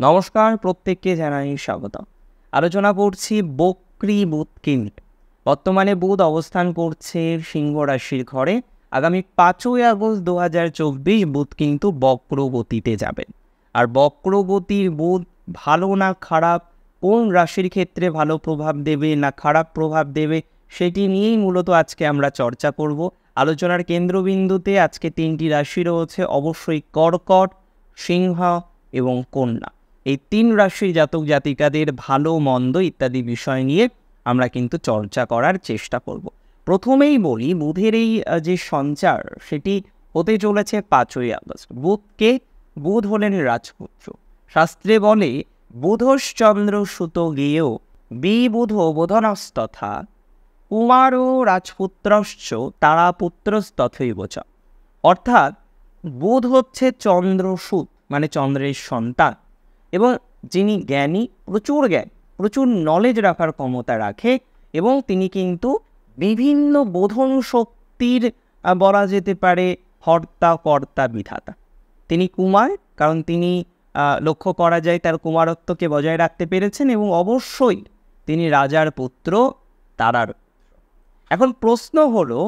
নমস্কার, প্রত্যেককে জানাই স্বাগত। আলোচনা করছি বক্রী বুধকে নিয়ে। বর্তমানে বুধ অবস্থান করছে সিংহ রাশির ঘরে। আগামী 5ই আগস্ট 2024 বুধ কিন্তু বক্রগতিতে যাবেন। আর বক্রগতির বুধ ভালো না খারাপ, কোন রাশির ক্ষেত্রে ভালো প্রভাব দেবে না খারাপ প্রভাব দেবে, সেটি নিয়েই মূলত আজকে আমরা চর্চা করব। আলোচনার কেন্দ্রবিন্দুতে আজকে 3টি রাশি রয়েছে, অবশ্যই কর্কট, সিংহ এবং কন্যা। এই 3 রাশির জাতক জাতিকাদের ভালো মন্দ ইত্যাদি বিষয় নিয়ে আমরা কিন্তু চর্চা করার চেষ্টা করব। প্রথমেই বলি, বুধের এই যে সঞ্চার সেটি হতে চলেছে 5ই আগস্ট। বুধ হলেন রাজপুত্র। শাস্ত্রে বলে বুধশ্চন্দ্র সুত গেয় বিবুধ বোধনস্তথা কুমারো রাজপুত্রশ্চ তারাপুত্রস্তথৈব চ। অর্থাৎ বুধ হচ্ছে চন্দ্রসুত, মানে চন্দ্রের সন্তান, এবং যিনি জ্ঞানী, প্রচুর নলেজ রাখার ক্ষমতা রাখে, এবং তিনি কিন্তু বিভিন্ন বোধন শক্তির বলা যেতে পারে হর্তা কর্তা বিধাতা। তিনি কুমার, কারণ তিনি লক্ষ্য করা যায় তার কুমারত্বকে বজায় রাখতে পেরেছেন, এবং অবশ্যই তিনি রাজার পুত্র, তারার। এখন প্রশ্ন হলো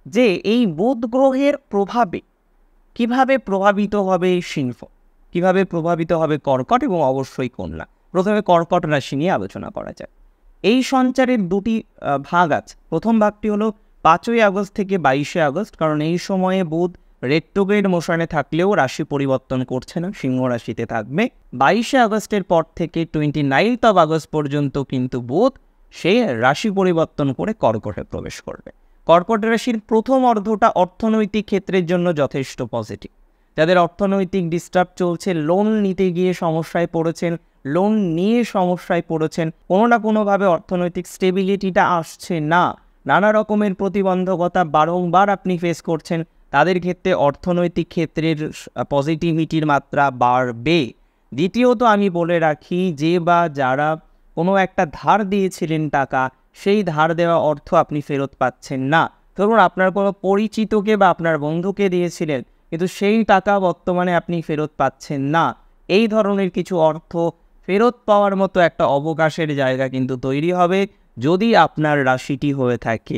যে এই বুধ গ্রহের প্রভাবে কিভাবে প্রভাবিত হবে সিংহ, কিভাবে প্রভাবিত হবে কর্কট এবং অবশ্যই কন্যা। প্রথমে কর্কট রাশি নিয়ে আলোচনা করা যায়। এই সঞ্চারের দুটি ভাগ আছে। প্রথম ভাগটি হলো 5ই আগস্ট থেকে 22শে আগস্ট, কারণ এই সময়ে বুধ রেট্রোগ্রেড মোশনে থাকলেও রাশি পরিবর্তন করছে না, সিংহ রাশিতে থাকবে। 22শে আগস্টের পর থেকে 29th of আগস্ট পর্যন্ত কিন্তু বুধ সে রাশি পরিবর্তন করে কর্কটে প্রবেশ করবে। কর্কট রাশির প্রথম অর্ধটা অর্থনৈতিক ক্ষেত্রের জন্য যথেষ্ট পজিটিভ। যাদের অর্থনৈতিক ডিস্টার্ব চলছে, লোন নিতে গিয়ে সমস্যায় পড়েছেন, লোন নিয়ে সমস্যায় পড়েছেন, কোনো না কোনোভাবে অর্থনৈতিক স্টেবিলিটিটা আসছে না, নানা রকমের প্রতিবন্ধকতা বারংবার আপনি ফেস করছেন, তাদের ক্ষেত্রে অর্থনৈতিক ক্ষেত্রের পজিটিভিটির মাত্রা বাড়বে। দ্বিতীয়ত আমি বলে রাখি, যে বা যারা কোনো একটা ধার দিয়েছিলেন টাকা, সেই ধার দেওয়া অর্থ আপনি ফেরত পাচ্ছেন না। ধরুন আপনার কোনো পরিচিতকে বা আপনার বন্ধুকে দিয়েছিলেন, কিন্তু সেই টাকা বর্তমানে আপনি ফেরত পাচ্ছেন না। এই ধরনের কিছু অর্থ ফেরত পাওয়ার মতো একটা অবকাশের জায়গা কিন্তু তৈরি হবে যদি আপনার রাশিটি হয়ে থাকে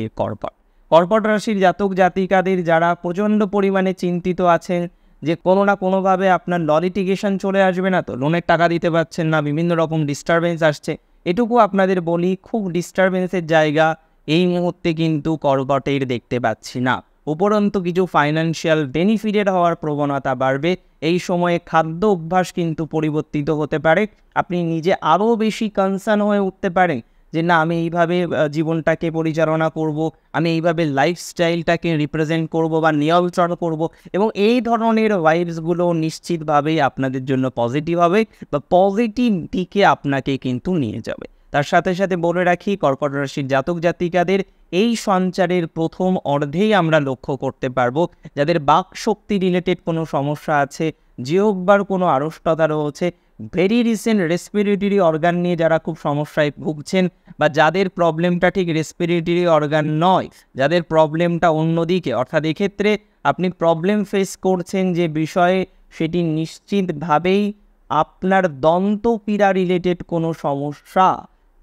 কর্কট রাশির জাতক জাতিকাদের যারা প্রচণ্ড পরিমাণে চিন্তিত আছেন যে কোনো না কোনোভাবে আপনার লিটিগেশন চলে আসবে না, তো লোনের টাকা দিতে পারছেন না, বিভিন্ন রকম ডিস্টারবেন্স আসছে, এটুকু আপনাদের বলি, খুব ডিস্টারবেন্সের জায়গা এই মুহূর্তে কিন্তু কর্কটের দেখতে পাচ্ছি না। উপরন্তু কিছু ফাইন্যান্সিয়াল বেনিফিটেড হওয়ার প্রবণতা বাড়বে। এই সময়ে খাদ্য অভ্যাস কিন্তু পরিবর্তিত হতে পারে। আপনি নিজে আরও বেশি কনসার্ন হয়ে উঠতে পারেন যে না, আমি এইভাবে জীবনটাকে পরিচালনা করব, আমি এইভাবে লাইফস্টাইলটাকে রিপ্রেজেন্ট করব বা নিয়ন্ত্রণ করব, এবং এই ধরনের ভাইবসগুলো নিশ্চিতভাবেই আপনাদের জন্য পজিটিভ হবে বা পজিটিভ দিকে আপনাকে কিন্তু নিয়ে যাবে। তার সাথে সাথে বলে রাখি, কর্কট রাশির জাতক জাতিকাদের এই সঞ্চারের প্রথম অর্ধেই আমরা লক্ষ্য করতে পারবো যাদের বাক শক্তি রিলেটেড কোনো সমস্যা আছে, জিহ্বার কোনো আড়ষ্টতা রয়েছে, ভেরি রিসেন্ট রেসপিরেটরি অর্গান নিয়ে যারা খুব সমস্যায় ভুগছেন, বা যাদের প্রবলেমটা ঠিক রেসপিরেটরি অর্গান নয়, যাদের প্রবলেমটা অন্যদিকে, অর্থাৎ এক্ষেত্রে আপনি প্রবলেম ফেস করছেন যে বিষয়ে, সেটি নিশ্চিতভাবেই আপনার দন্তপীড়া রিলেটেড কোনো সমস্যা,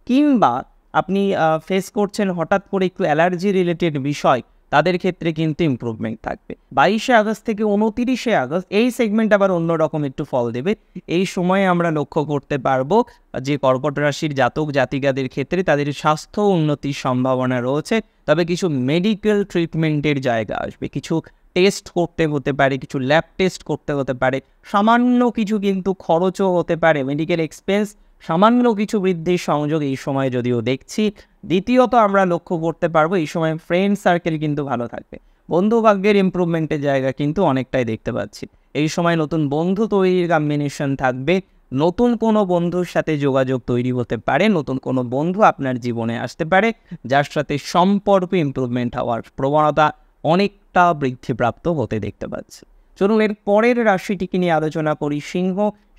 কিংবা আপনি ফেস করছেন হঠাৎ করে একটু অ্যালার্জি রিলেটেড বিষয়, তাদের ক্ষেত্রে কিন্তু ইমপ্রুভমেন্ট থাকবে। 22শে আগস্ট থেকে 29শে আগস্ট এই সেগমেন্ট আবার অন্যরকম একটু ফল দেবে। এই সময়ে আমরা লক্ষ্য করতে পারবো যে কর্কট রাশির জাতক জাতিকাদের ক্ষেত্রে তাদের স্বাস্থ্য উন্নতির সম্ভাবনা রয়েছে, তবে কিছু মেডিকেল ট্রিটমেন্টের জায়গা আসবে, কিছু টেস্ট করতে হতে পারে, কিছু ল্যাব টেস্ট করতে হতে পারে, সামান্য কিছু কিন্তু খরচও হতে পারে, মেডিকেল এক্সপেন্স সামান্য কিছু বৃদ্ধির সংযোগ এই সময় যদিও দেখছি। দ্বিতীয়ত আমরা লক্ষ্য করতে পারবো এই সময় ফ্রেন্ড সার্কেল কিন্তু ভালো থাকবে, বন্ধু ভাগ্যের ইমপ্রুভমেন্টের জায়গা কিন্তু অনেকটাই দেখতে পাচ্ছি। এই সময় নতুন বন্ধু তৈরির কম্বিনেশন থাকবে, নতুন কোনো বন্ধুর সাথে যোগাযোগ তৈরি হতে পারে, নতুন কোনো বন্ধু আপনার জীবনে আসতে পারে যার সাথে সম্পর্ক ইমপ্রুভমেন্ট হওয়ার প্রবণতা অনেকটা বৃদ্ধিপ্রাপ্ত হতে দেখতে পাচ্ছি। চলুন এর পরের রাশিটিকে নিয়ে আলোচনা করি, সিংহ।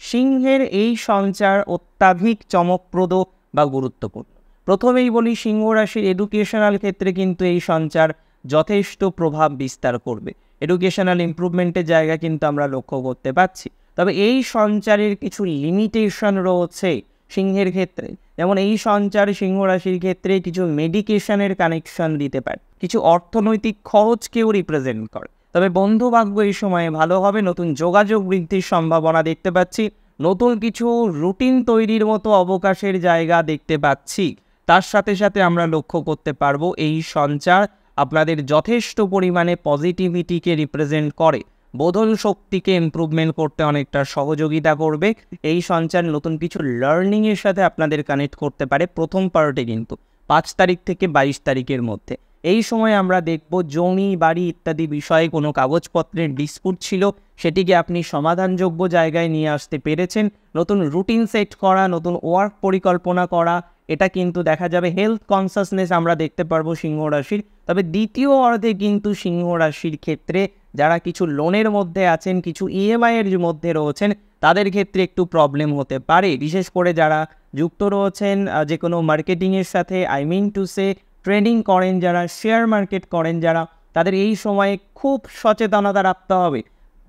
সিংহের এই সঞ্চার অত্যাধিক চমকপ্রদ বা গুরুত্বপূর্ণ। প্রথমেই বলি, সিংহ রাশির এডুকেশনাল ক্ষেত্রে কিন্তু এই সঞ্চার যথেষ্ট প্রভাব বিস্তার করবে, এডুকেশনাল ইমপ্রুভমেন্টের জায়গা কিন্তু আমরা লক্ষ্য করতে পাচ্ছি। তবে এই সঞ্চারের কিছু লিমিটেশন রয়েছে সিংহের ক্ষেত্রে। যেমন এই সঞ্চার সিংহ রাশির ক্ষেত্রে কিছু মেডিকেশনের কানেকশন দিতে পারে, কিছু অর্থনৈতিক খরচকেও রিপ্রেজেন্ট করে। তবে বন্ধু ভাগ্য এই সময়ে ভালো হবে, নতুন যোগাযোগ বৃদ্ধির সম্ভাবনা দেখতে পাচ্ছি, নতুন কিছু রুটিন তৈরির মতো অবকাশের জায়গা দেখতে পাচ্ছি। তার সাথে সাথে আমরা লক্ষ্য করতে পারবো এই সঞ্চার আপনাদের যথেষ্ট পরিমাণে পজিটিভিটিকে রিপ্রেজেন্ট করে, বোধন শক্তিকে ইমপ্রুভমেন্ট করতে অনেকটা সহযোগিতা করবে। এই সঞ্চার নতুন কিছু লার্নিংয়ের সাথে আপনাদের কানেক্ট করতে পারে প্রথম পার্টে, কিন্তু 5 তারিখ থেকে 22 তারিখের মধ্যে। এই সময় আমরা দেখব জমি বাড়ি ইত্যাদি বিষয়ে কোনো কাগজপত্রের ডিসপুট ছিল, সেটিকে আপনি সমাধানযোগ্য জায়গায় নিয়ে আসতে পেরেছেন। নতুন রুটিন সেট করা, নতুন ওয়ার্ক পরিকল্পনা করা, এটা কিন্তু দেখা যাবে। হেলথ কনসাসনেস আমরা দেখতে পারবো সিংহ রাশির। তবে দ্বিতীয় অর্ধে কিন্তু সিংহ রাশির ক্ষেত্রে যারা কিছু লোনের মধ্যে আছেন, কিছু ইএমআই এর মধ্যে রয়েছেন, তাদের ক্ষেত্রে একটু প্রবলেম হতে পারে। বিশেষ করে যারা যুক্ত রয়েছেন যে কোনো মার্কেটিংয়ের সাথে, I mean to say trading করেন যারা, শেয়ার মার্কেট করেন যারা, তাদের এই সময়ে খুব সচেতনতা রাখতে হবে।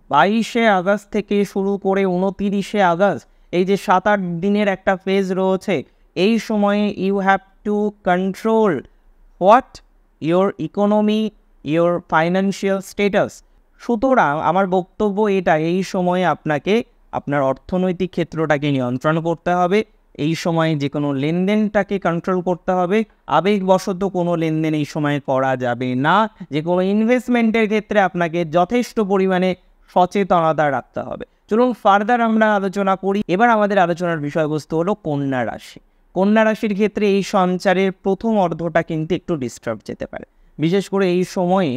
22শে আগস্ট থেকে শুরু করে 29শে আগস্ট, এই যে 7-8 দিনের একটা ফেজ রয়েছে, এই সময়ে you have to control what your economy, your financial status. সুতরাং আমার বক্তব্য এটা, এই সময়ে আপনাকে আপনার অর্থনৈতিক ক্ষেত্রটাকে নিয়ন্ত্রণ করতে হবে। এই সময়ে যে কোনো লেনদেনটাকে কন্ট্রোল করতে হবে। আবেগবশত কোনো লেনদেন এই সময়ে করা যাবে না। যে কোনো ইনভেস্টমেন্টের ক্ষেত্রে আপনাকে যথেষ্ট পরিমাণে সচেতনতা রাখতে হবে। চলুন ফার্দার আমরা আলোচনা করি। এবার আমাদের আলোচনার বিষয়বস্তু হলো কন্যা রাশি। কন্যা রাশির ক্ষেত্রে এই সঞ্চারের প্রথম অর্ধটা কিন্তু একটু ডিস্টার্ব যেতে পারে। বিশেষ করে এই সময়ে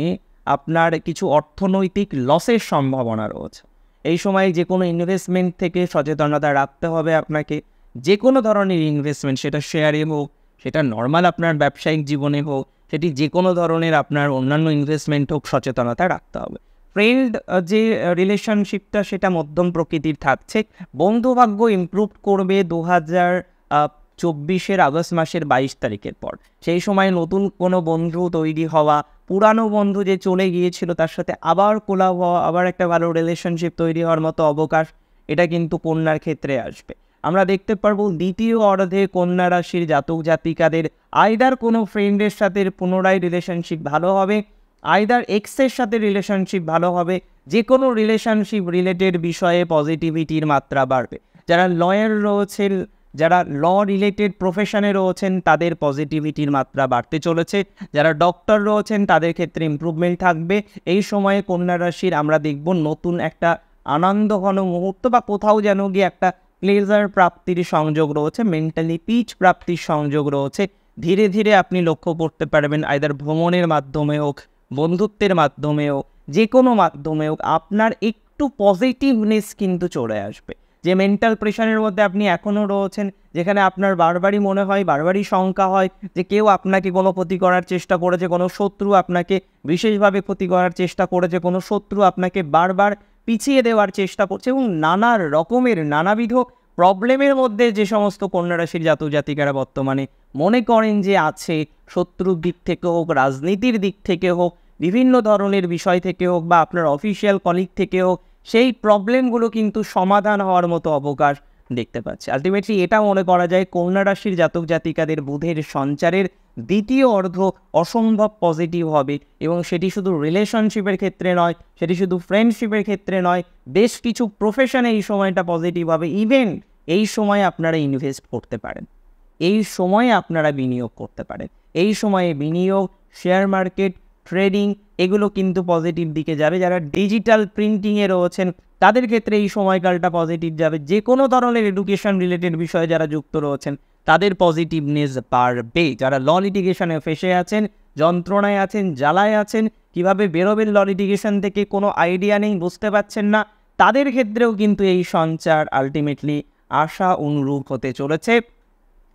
আপনার কিছু অর্থনৈতিক লসের সম্ভাবনা রয়েছে। এই সময়ে যে কোনো ইনভেস্টমেন্ট থেকে সচেতনতা রাখতে হবে আপনাকে। যে কোনো ধরনের ইনভেস্টমেন্ট, সেটা শেয়ারে হোক, সেটা নর্মাল আপনার ব্যবসায়িক জীবনে হোক, সেটি যে কোনো ধরনের আপনার অন্যান্য ইনভেস্টমেন্ট হোক, সচেতনতা রাখতে হবে। ফ্রেন্ড যে রিলেশনশিপটা সেটা মধ্যম প্রকৃতির থাকছে। বন্ধুভাগ্য ইমপ্রুভ করবে 2024 আগস্ট মাসের 22 তারিখের পর। সেই সময় নতুন কোনো বন্ধু তৈরি হওয়া, পুরানো বন্ধু যে চলে গিয়েছিল তার সাথে আবার কোলাপ হওয়া, আবার একটা ভালো রিলেশনশিপ তৈরি হওয়ার মতো অবকাশ, এটা কিন্তু কন্যার ক্ষেত্রে আসবে। আমরা দেখতে পারবো দ্বিতীয় অর্ধে কন্যা রাশির জাতক জাতিকাদের আইদার কোনো ফ্রেন্ডের সাথে পুনরায় রিলেশনশিপ ভালো হবে, আইদার এক্সের সাথে রিলেশনশিপ ভালো হবে। যে কোনো রিলেশনশিপ রিলেটেড বিষয়ে পজিটিভিটির মাত্রা বাড়বে। যারা লয়ার রয়েছেন, যারা ল রিলেটেড প্রফেশনে রয়েছেন, তাদের পজিটিভিটির মাত্রা বাড়তে চলেছে। যারা ডক্টর রয়েছেন তাদের ক্ষেত্রে ইমপ্রুভমেন্ট থাকবে। এই সময়ে কন্যা রাশির আমরা দেখব নতুন একটা আনন্দঘন মুহূর্ত, বা কোথাও যেন গিয়ে একটা প্লেজার প্রাপ্তির সংযোগ রয়েছে, মেন্টালি পিচ প্রাপ্তির সংযোগ রয়েছে। ধীরে ধীরে আপনি লক্ষ্য করতে পারবেন, আইদার ভ্রমণের মাধ্যমে হোক, বন্ধুত্বের মাধ্যমে হোক, যে কোনো মাধ্যমে হোক, আপনার একটু পজিটিভনেস কিন্তু চলে আসবে। যে মেন্টাল প্রেশারের মধ্যে আপনি এখনও রয়েছেন, যেখানে আপনার বারবারই মনে হয়, বারবারই শঙ্কা হয় যে কেউ আপনাকে কোনো ক্ষতি করার চেষ্টা করেছে, কোনো শত্রু আপনাকে বিশেষভাবে ক্ষতি করার চেষ্টা করেছে, কোনো শত্রু আপনাকে বারবার পিছিয়ে দেওয়ার চেষ্টা করছে, এবং নানা রকমের নানাবিধ প্রবলেমের মধ্যে যে সমস্ত কন্যা রাশির জাতক জাতিকারা বর্তমানে মনে করেন যে আছে, শত্রুর দিক থেকে হোক, রাজনীতির দিক থেকে হোক, বিভিন্ন ধরনের বিষয় থেকে হোক, বা আপনার অফিসিয়াল কলিগ থেকে হোক, সেই প্রবলেমগুলো কিন্তু সমাধান হওয়ার মতো অবকাশ দেখতে পাচ্ছি। আলটিমেটলি এটা মনে করা যায় কন্যা রাশির জাতক জাতিকাদের বুধের সঞ্চারের দ্বিতীয় অর্ধ অসম্ভব পজিটিভ হবে, এবং সেটি শুধু রিলেশনশিপের ক্ষেত্রে নয়, সেটি শুধু ফ্রেন্ডশিপের ক্ষেত্রে নয়, বেশ কিছু প্রফেশনে এই সময়টা পজিটিভ হবে। ইভেন এই সময়ে আপনারা ইনভেস্ট করতে পারেন, এই সময়ে আপনারা বিনিয়োগ করতে পারেন। এই সময়ে বিনিয়োগ, শেয়ার মার্কেট, ট্রেডিং, এগুলো কিন্তু পজিটিভ দিকে যাবে। যারা ডিজিটাল প্রিন্টিংয়ে রয়েছেন তাদের ক্ষেত্রে এই সময়কালটা পজিটিভ যাবে। যে কোনো ধরনের এডুকেশন রিলেটেড বিষয়ে যারা যুক্ত রয়েছেন তাদের পজিটিভনেস বাড়বে। যারা ল লিটিগেশনে ফেসে আছেন, যন্ত্রণায় আছেন, জ্বালায় আছেন, কিভাবে বেরোবেন ল লিটিগেশন থেকে কোনো আইডিয়া নেই, বুঝতে পারছেন না, তাদের ক্ষেত্রেও কিন্তু এই সঞ্চার আলটিমেটলি আশা অনুরূপ হতে চলেছে,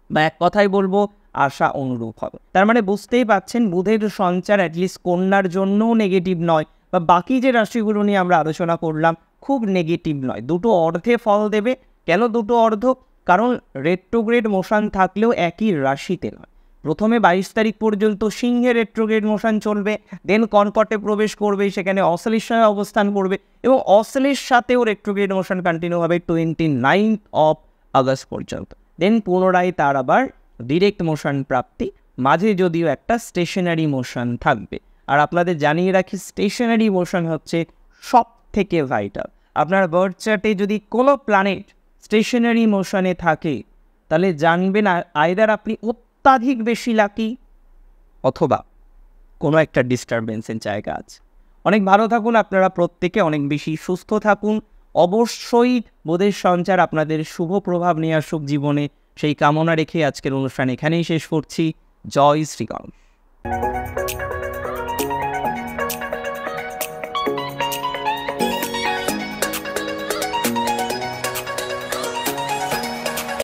বা এক কথাই বলবো আশা অনুরূপ হবে। তার মানে বুঝতেই পাচ্ছেন বুধের সঞ্চার অ্যাটলিস্ট কন্যার জন্যও নেগেটিভ নয়, বা বাকি যে রাশিগুলো নিয়ে আমরা আলোচনা করলাম খুব নেগেটিভ নয়। দুটো অর্ধে ফল দেবে। কেন দুটো অর্ধ? কারণ রেট্রোগ্রেড মোশন থাকলেও একই রাশিতে নয়। প্রথমে 22 তারিখ পর্যন্ত সিংহে রেট্রোগ্রেড মোশন চলবে, দেন কর্কটে প্রবেশ করবে, সেখানে অশ্লেষায় অবস্থান করবে এবং অশ্লের সাথেও রেট্রোগ্রেড মোশন কন্টিনিউ হবে 29 আগস্ট পর্যন্ত। দেন পুনরায় তার আবার ডিরেক্ট মোশন প্রাপ্তি, মাঝে যদিও একটা স্টেশনারি মোশন থাকবে। আর আপনাদের জানিয়ে রাখি, স্টেশনারি মোশন হচ্ছে সব থেকে ভাইটাল। আপনার বার্থ চার্টে যদি কোনো প্ল্যানেট স্টেশনারি মোশনে থাকে তাহলে জানবেন আইদার আপনি অত্যাধিক বেশি লাকি অথবা কোনো একটা ডিস্টারবেন্সের জায়গা আছে। অনেক ভালো থাকুন আপনারা প্রত্যেকে, অনেক বেশি সুস্থ থাকুন। অবশ্যই বুধের সঞ্চার আপনাদের শুভ প্রভাব নিয়ে আসুক জীবনে, সেই কামনা রেখে আজকের অনুষ্ঠান এখানেই শেষ করছি। জয় শ্রী গণেশ।